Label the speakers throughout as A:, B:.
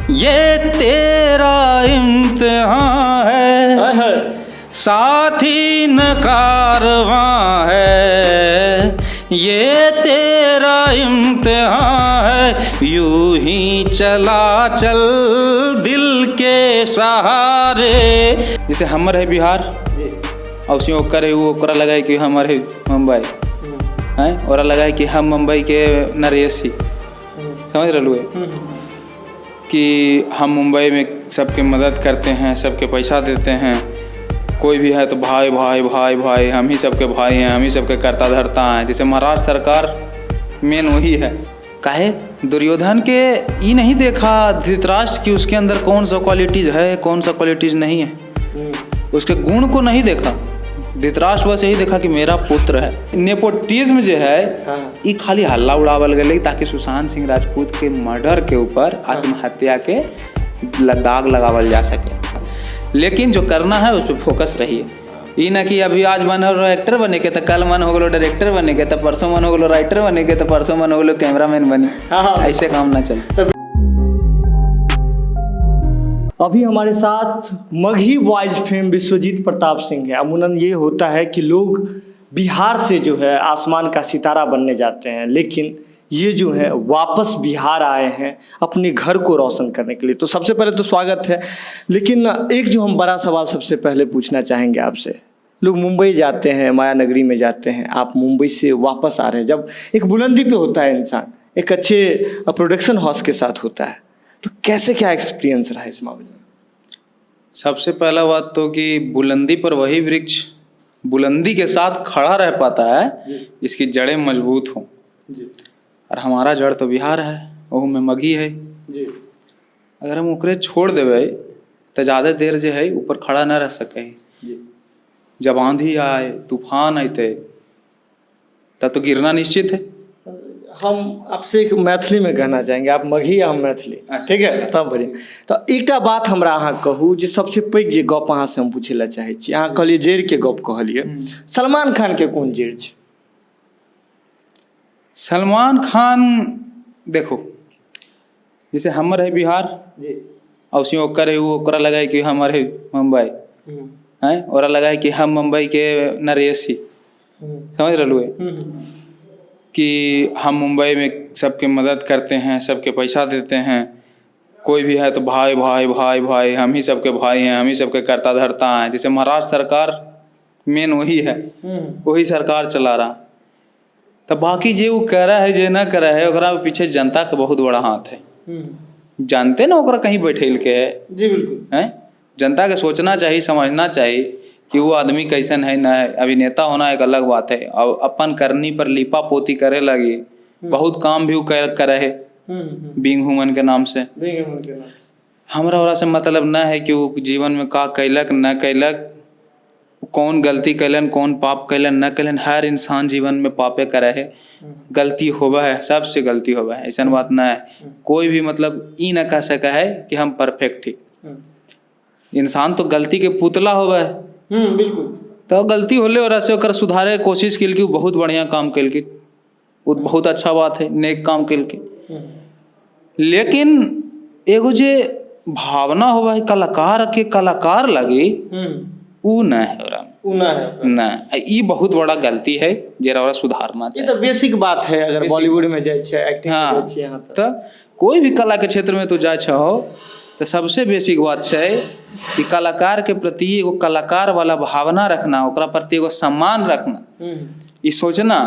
A: ये तेरा इम्तिहान है, साथी न कारवां है। ये तेरा इम्तिहान है, यूं ही चला चल दिल के सहारे। जैसे हमर है बिहार और उसी ओकर है, वो ओकरा लगा है कि हमर है मुंबई हैं, और लगा है कि हम मुंबई के नरेसी। समझ रहे कि हम मुंबई में सबके मदद करते हैं, सबके पैसा देते हैं। कोई भी है तो भाई भाई भाई भाई, हम ही सबके भाई हैं, हम ही सबके करता धरता हैं। जैसे महाराष्ट्र सरकार मेन वही है। काहे दुर्योधन के ये नहीं देखा धृतराष्ट्र की उसके अंदर कौन सा क्वालिटीज़ है, कौन सा क्वालिटीज़ नहीं है, उसके गुण को नहीं देखा। धृतराष्ट्र बस यही देखा कि मेरा पुत्र है। नेपोटिज्म जो है ये खाली हल्ला उड़ावल गए ताकि सुशांत सिंह राजपूत के मर्डर के ऊपर आत्महत्या के दाग लगावल जा सके। लेकिन जो करना है उस पर फोकस रहिए। ये ना कि अभी आज मन हो एक्टर बने के तो कल मन हो गलो डायरेक्टर बने के तो परसों मन हो गलो राइटर बने के तो परसों मन हो गलो कैमरामैन बने। ऐसे काम ना चले।
B: अभी हमारे साथ मगही बॉयज फेम विश्वजीत प्रताप सिंह है। अमूमन ये होता है कि लोग बिहार से जो है आसमान का सितारा बनने जाते हैं, लेकिन ये जो है वापस बिहार आए हैं अपने घर को रोशन करने के लिए। तो सबसे पहले तो स्वागत है। लेकिन एक जो हम बड़ा सवाल सबसे पहले पूछना चाहेंगे आपसे, लोग मुंबई जाते हैं, माया नगरी में जाते हैं, आप मुंबई से वापस आ रहे हैं। जब एक बुलंदी पे होता है इंसान, एक अच्छे प्रोडक्शन हाउस के साथ होता है, तो कैसे क्या एक्सपीरियंस रहा इस मामले में?
A: सबसे पहला बात तो कि बुलंदी पर वही वृक्ष बुलंदी के साथ खड़ा रह पाता है जिसकी जड़ें मजबूत हों। और हमारा जड़ तो बिहार है, वह में मगही है जी। अगर हम ओकरे छोड़ देवे तो ज़्यादा देर जो है ऊपर खड़ा न रह सके जी। जब आंधी आए तूफान आते तब तो गिरना निश्चित है।
B: हम आपसे एक मैथिली में कहना चाहेंगे, आप मगही हम मैथिली, ठीक है? तब बढ़िया। तो एकटा बात हमरा अहाँ कहू जे सबसे पैघ जे गप अहाँ से हम पूछे ला चाहे छी। अहाँ कहलिए जड़ के गप कहलिए, सलमान खान के कोन जड़ छै?
A: सलमान खान देखो, जैसे हमर है बिहार जी और उसी ओकर है, वो ओकरा लगा है कि हमर है मुंबई हैं, और लगा है कि हम मुंबई के नरेसी। समझ रहे कि हम मुंबई में सबके मदद करते हैं, सबके पैसा देते हैं। कोई भी है तो भाई भाई भाई भाई, हम ही सबके भाई हैं, हम ही सबके करता धरता हैं। जैसे महाराष्ट्र सरकार मेन वही है, वही सरकार चला रहा। तो बाकी जे वो कह रहा है जे ना कर रहा है, ओकरा पीछे जनता का बहुत बड़ा हाथ है। जानते ना ओकरा कहीं बैठेल के है जी, बिल्कुल है। जनता के सोचना चाहिए, समझना चाहिए कि वो आदमी कैसन है ना है। अभिनेता होना एक अलग बात है, और अपन करनी पर लिपा पोती करे लगी। बहुत काम भी करे है बीइंग ह्यूमन के नाम से। हमरा ओरा से मतलब ना है कि वो जीवन में का कैलक न कैलक, कौन गलती कैलन कौन पाप कैलन न कैलन। हर इंसान जीवन में पापे करे है, गलती होवा है, सबसे गलती होवा है। ऐसा बात ना है, कोई भी मतलब ई न कह सका है कि हम परफेक्ट ही। इंसान तो गलती के पुतला होवा है। बिल्कुल। तो गलती होले और ऐसे ओकर सुधारे कोशिश कल की, बहुत बढ़िया काम कल की, वो बहुत अच्छा बात है, नेक काम कल की। लेकिन एगो जे भावना होवा है कलाकार के कलाकार लगी, ऊ ना है ना, ये बहुत बड़ा गलती है जरा सुधारना चाहिए।
B: ये तो बेसिक बात है। अगर बॉलीवुड में जाए छे, एक्टिंग में जाए छे, यहाँ
A: तो कोई भी कला के क्षेत्र में तू जाए हो तो सबसे बेसिक बात है कि कलाकार के प्रति एगो कलाकार वाला भावना रखना, ओकरा प्रति एगो सम्मान रखना। ये सोचना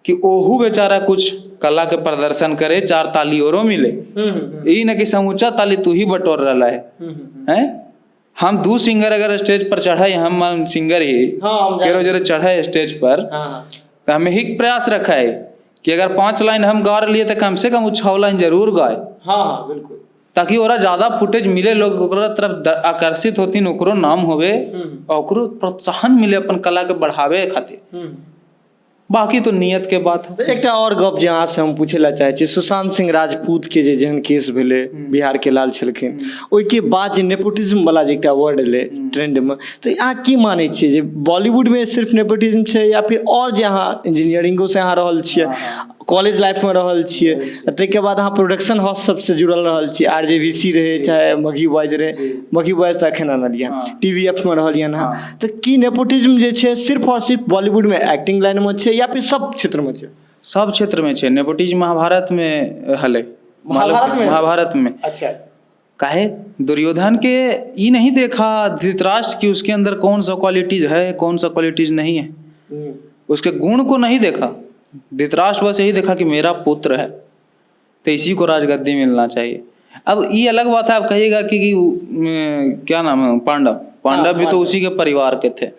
A: कि ओहू बेचारा कुछ कला के प्रदर्शन करे, चार ताली औरों मिले। यही ना कि समूचा ताली तू ही बटोर रहा है। हम दो सिंगर अगर स्टेज पर चढ़े, हम सिंगर ही केरो जरे चढ़े स्टेज पर, तो हमें ही प्रयास रखा है कि अगर 5 लाइन हम गा लिए तो कम से कम 6 लाइन जरूर गाए।
B: हाँ बिल्कुल,
A: ताकि ओरा ज्यादा फुटेज मिले, लोग ओकरा तरफ आकर्षित होती, ओकरो नाम होवे और ओकरो प्रोत्साहन मिले अपन कला के बढ़ावे खातिर। बाकी तो नियत के बात है।
B: तो एक और गप जहाँ से हम पूछे ला चाहे छी, सुशांत सिंह राजपूत के जे जहन केस भेले, बिहार के लाल छलखिन, ओइके बाद जे नेपोटिज्म वाला जे एकटा वर्ड एले ट्रेंड में, तो यहाँ की माने छियै जे बॉलीवुड में सिर्फ नेपोटिज्म छै या फिर और जे अहाँ इंजीनियरिंगो से अहाँ रहल छियै, कॉलेज लाइफ में रहल छियै, ताहिके बाद अहाँ प्रोडक्शन हाउस सबसे जुड़ल रहल छियै, RJVC रहे चाहे मघी बॉयज रहे, मघी बॉयज तऽ एखन आनलियै TVF में रहलियै हँ। तऽ की नेपोटिज्म जे छै सिर्फ और सिर्फ बॉलीवुड में एक्टिंग लाइन में छै या फिर सब क्षेत्र में छै?
A: सब क्षेत्र में छै। नेपोटिज्म महाभारत में रहले, महाभारत में।
B: अच्छा,
A: काहे दुर्योधन के ये नहीं देखा धृतराष्ट्र की उसके अंदर कौन सा क्वालिटीज है, कौन सा क्वालिटीज नहीं है, उसके गुण को नहीं देखा। धृतराष्ट्र बस यही देखा कि मेरा पुत्र है तो इसी को राजगद्दी मिलना चाहिए। अब ये अलग बात है, आप कहिएगा कि क्या नाम है, पांडव भी तो उसी के परिवार के थे।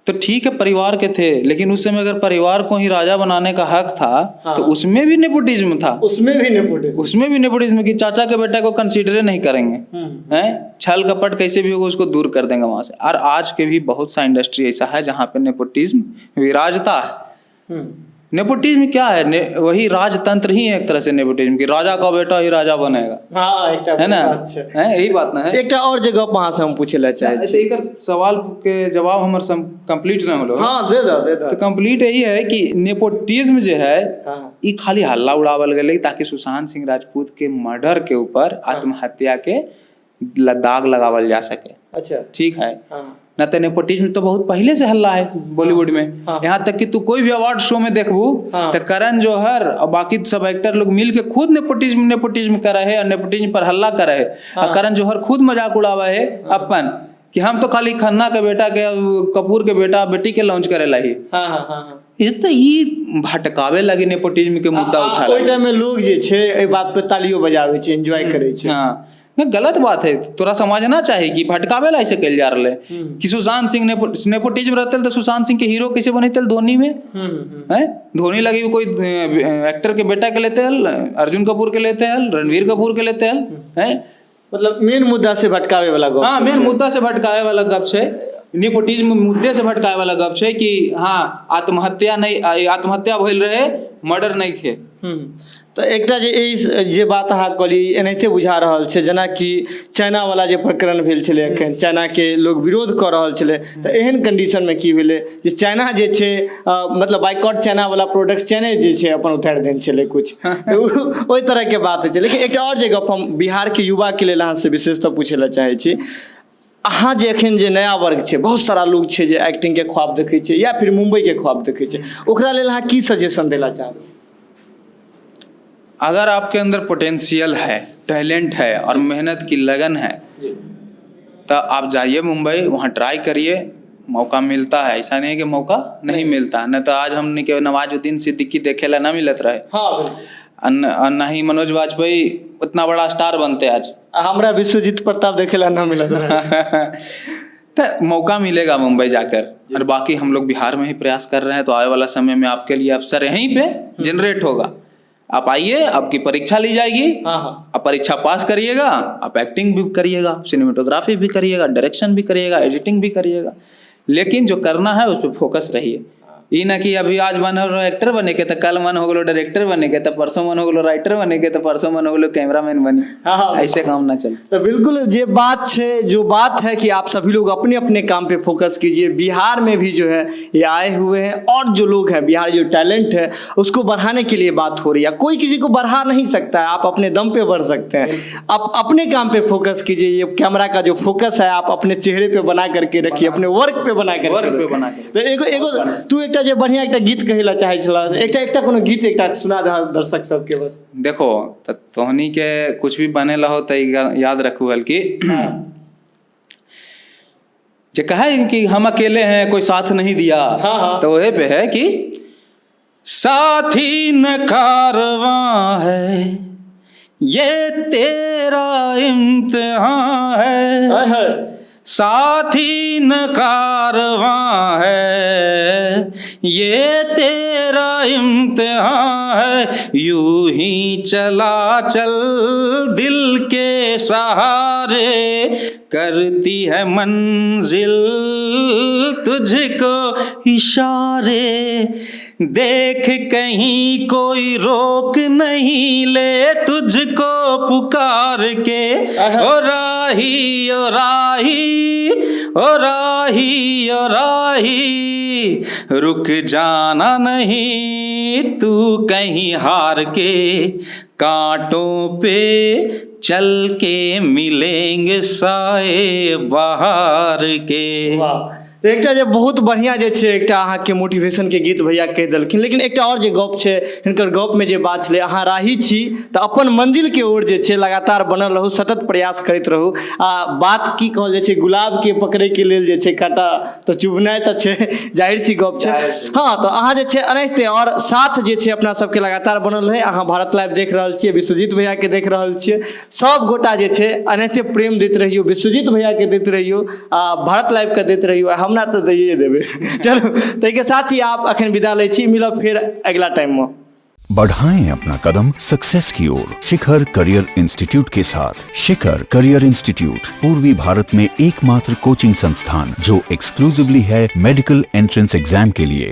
A: तो ठीक है परिवार के थे, लेकिन उस समय अगर परिवार को ही राजा बनाने का हक था तो उसमें भी नेपोटिज्म था। उसमें भी नेपोटिज्म कि चाचा के बेटा को कंसीडर नहीं करेंगे, हैं, छल कपट कैसे भी होगा उसको दूर कर देंगे वहां से। और आज के भी बहुत सा इंडस्ट्री ऐसा है जहाँ पे नेपोटिज्म विराजता है। नेपोटिज्म क्या है? वही राजतंत्र ही है एक तरह से नेपोटिज्म की, राजा का बेटा ही राजा बनेगा। है ना, यही बात ना है।
B: एक और जगह वहां से हम पूछे ला चाहे छी,
A: एक सवाल के जवाब हमर कंप्लीट ना होलो।
B: हाँ दे दो।
A: तो कंप्लीट यही है कि नेपोटिज्म जो है ये खाली हल्ला उड़ावल गए ताकि सुशांत सिंह राजपूत के मर्डर के ऊपर आत्महत्या के दाग लगावल जा सके। अच्छा, ठीक है ना। तो नेपोटिज्म तो बहुत पहले से हल्ला है बॉलीवुड में। यहाँ तक कि तू कोई भी अवार्ड शो में देखबू तो करण जौहर और बाकी सब एक्टर लोग मिल के खुद नेपोटिज्म कर रहे हैं और नेपोटिज्म पर हल्ला कर रहे हैं। और करण जौहर खुद मजाक उड़ावा है अपन कि हम तो खाली खन्ना के बेटा के, कपूर के बेटा बेटी के लॉन्च करे ला ही। ये तो ये भटकावे लगे नेपोटिज्म के मुद्दा उछाला।
B: ओइ टाइम में लोग जे छै ए बात पे तालियो बजावे छै, एंजॉय करे छै।
A: हां, ना गलत बात है, तोरा समझना चाहिए कि भटकावे ला ऐसे कल जा रहे कि सुशांत सिंह नेपोटिज्म रहते तो सुशांत सिंह के हीरो कैसे बनते धोनी में, हैं? धोनी लगी कोई एक्टर के बेटा के लेते हल, अर्जुन कपूर के लेते हल, रणवीर कपूर के लेते हल, हैं? मतलब
B: मेन मुद्दा से भटकावे वाला गप।
A: हाँ, मेन मुद्दा से भटकावे वाला गप छै। नेपोटिज्म मुद्दे से भटकावे वाला गप छै कि हाँ आत्महत्या भइल रहे, मर्डर नहीं थे।
B: तो एकटा जे बात अहाँ कहली एनाहिते बुझा रहल छै, जेना कि चाइना वाला जे प्रकरण भेल छलै एखन, चाइना के लोग विरोध कऽ रहल छलै, तो एहन कंडीशन में की भेलै जे चाइना जे छै मतलब बाइकआउट चाइना वाला प्रोडक्ट चाइने जे छै अपन उतारि देने छलै कुछ, तो ओहि तरह के बात होइ छै। लेकिन एकटा और जे गप हम बिहार के युवा के लेल अहाँ से विशेषतः पूछे ला चाहे छी, अहाँ जे एखन जे नया वर्ग छै, बहुत सारा लोग छै जे एक्टिंग के ख्वाब देखै छै या फिर मुंबई के ख्वाब देखै छै, ओकरा लेल अहाँ की सजेशन देला चाहबै?
A: अगर आपके अंदर पोटेंशियल है, टैलेंट है और मेहनत की लगन है तो आप जाइए मुंबई, वहाँ ट्राई करिए, मौका मिलता है। ऐसा नहीं है कि मौका नहीं मिलता। न तो आज हमने के नवाजुद्दीन सिद्दीकी देखेला ना मिलत रहे, ना ही मनोज वाजपेयी उतना बड़ा स्टार बनते आज,
B: हमरा विश्वजीत प्रताप देखेला ना मिलत रहे।
A: तो मौका मिलेगा मुंबई जाकर। और बाकी हम लोग बिहार में ही प्रयास कर रहे हैं, तो आने वाला समय में आपके लिए अवसर यहीं पे जनरेट होगा। आप आइए, आपकी परीक्षा ली जाएगी, आप परीक्षा पास करिएगा, आप एक्टिंग भी करिएगा, सिनेमेटोग्राफी भी करिएगा, डायरेक्शन भी करिएगा, एडिटिंग भी करिएगा, लेकिन जो करना है उस पर फोकस रहिए। ये ना कि अभी आज मन हो एक्टर बने के तो कल मन हो गलो डायरेक्टर बने के, तो परसों मन हो गलो राइटर बने के, तो परसों मन हो गलो कैमरामैन बनी। ऐसे काम ना चले।
B: तो बिल्कुल ये बात है, जो बात है कि आप सभी लोग अपने अपने काम पे फोकस कीजिए। बिहार में भी जो है ये आए हुए हैं और जो लोग हैं, बिहार जो टैलेंट है उसको बढ़ाने के लिए बात हो रही है। कोई किसी को बढ़ा नहीं सकता है, आप अपने दम पे बढ़ सकते हैं। आप अपने काम पे फोकस कीजिए। ये कैमरा का जो फोकस है आप अपने चेहरे पे बना करके रखिए, अपने वर्क पे बना करके। तू एक जे बढ़िया एक गीत कहेला चाहे छला, एक कोनो गीत एक सुना दर्शक सबके। बस
A: देखो तोहनी के कुछ भी बने ला हो तो याद रखू हल्की जे कहे कि हम अकेले हैं कोई साथ नहीं दिया। तो वही पे है कि साथी न कारवां है ये तेरा इम्तिहान है, साथी न कारवां है ये तेरा इम्तिहान है, यूं ही चला चल दिल के सहारे, करती है मंजिल तुझको इशारे, देख कहीं कोई रोक नहीं ले तुझको पुकार के, ओ राही ओ राही ओ राही ओ राही, रुक जाना नहीं तू कहीं हार के, कांटों पे चल के मिलेंगे साए बहार के।
B: वाह, तो एकटा जे बहुत बढ़िया जे छै एकटा अहाँके मोटिवेशन के गीत भैया कहि देलखिन, लेकिन एकटा और जे गप छै हिनकर गप में जे बात छलै, अहाँ राही छी तऽ अपन मंजिल के ओर जे छै लगातार बनल रहू, सतत प्रयास करैत रहू। आ बात की कहल जाइ छै, गुलाब के पकड़े के लेल जे छै कांटा तऽ चुभनाइ तऽ छै, जाहिर सी गप छै। हाँ, तो अहाँ जे छै एनाहिते और साथ जे छै अपना सबके लगातार बनल रहे। अहाँ भारत लाइव देख रहल छियै, विश्वजीत भैया के देख रहल छियै, सब गोटा जे छै एनाहिते प्रेम दैत रहियो, विश्वजीत भैया के दैत रहियो आ भारत लाइव के दैत रहियो, हमरा तो दैए देबे। चलो, ताहि के साथ ही आप अखन विदा लै छी, मिलब फिर अगला टाइम में।
C: बढ़ाएं अपना कदम सक्सेस की ओर शिखर करियर इंस्टीट्यूट के साथ। शिखर करियर इंस्टीट्यूट पूर्वी भारत में एकमात्र कोचिंग संस्थान जो एक्सक्लूसिवली है मेडिकल एंट्रेंस एग्जाम के लिए।